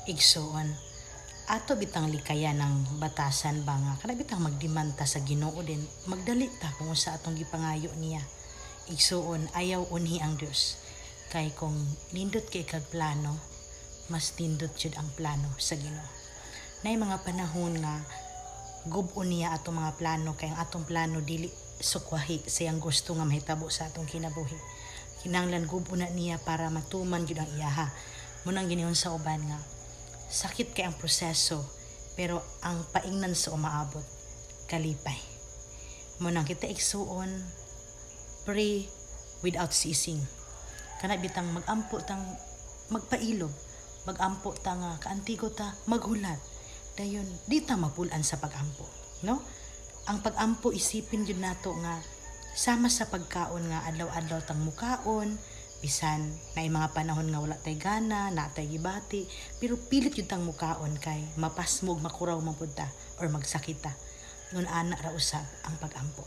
Igsoon, ato bitang likaya ng batasan ba nga kada bitang magdemanda sa Ginoo din magdali ta kung sa atong gipangayo niya. Igsoon, ayaw unhi ang Dios kay kung nindot kay kag plano mas nindot jud ang plano sa Ginoo. Nay mga panahon nga gub-on niya atong mga plano kay ang atong plano dili sukwahi sa iyang gusto nga mahitabo sa atong kinabuhi. Kinahanglan gub-on na niya para matuman jud ang iyaha. Munang giniyon sa uban nga sakit kay ang proseso pero ang paingnan sa umaabot kalipay. Munang kita igsuon, pray without ceasing. Kana bitang magampo tang magpailog, magampo ta nga kaantigo ta maghulat. Dayon di ta mapulan sa pagampo, no? Ang pagampo isipin jud nato nga sama sa pagkaon nga adlaw-adlaw tang mukaon, bisan na mga panahon nga wala tay gana, na tay gibati, pero pilit yun tang mukaon kay mapasmog, makuraw man pud ta or magsakita. Ngun ana ra usab ang pagampo.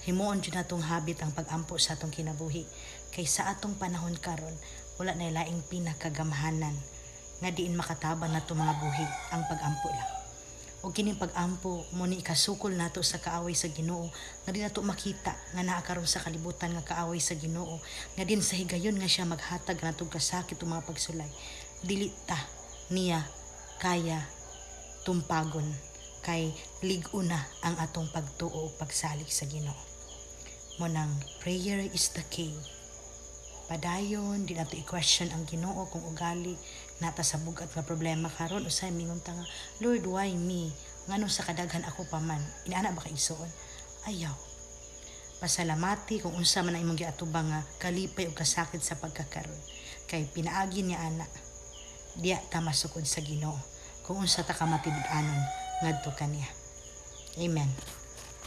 Himuon jud natong habit ang pagampo sa atong kinabuhi kay sa atong panahon karon wala na laing pinakagamhanan nga diin makatabang nato mga buhi ang pagampo lang. O kining pag-ampo mo ni ikasukol nato sa kaaway sa Ginoo nga di nato makita nga naa karon sa kalibutan nga kaaway sa Ginoo nga din sa higayon nga siya maghatag natong kasakit o mga pagsulay dili ta niya kaya tumpagon kay lig-o na ang atong pagtuo o pagsalig sa Ginoo. Monang prayer is the key. Padayon di nato i-question ang Ginoo kung ugali nata sa bugat nga problema karon usay mingon ta nga Lord why me ngano sa kadaghan ako pa man inaana ba kay isuon ayaw pasalamati kung unsa man ang imong giatubang nga kalipay o kasakit sa pagkakaron kay pinaagi niya ana diya ta masukod sa Ginoo kung unsa ta ka matibud-anon ngadto kaniya. Amen.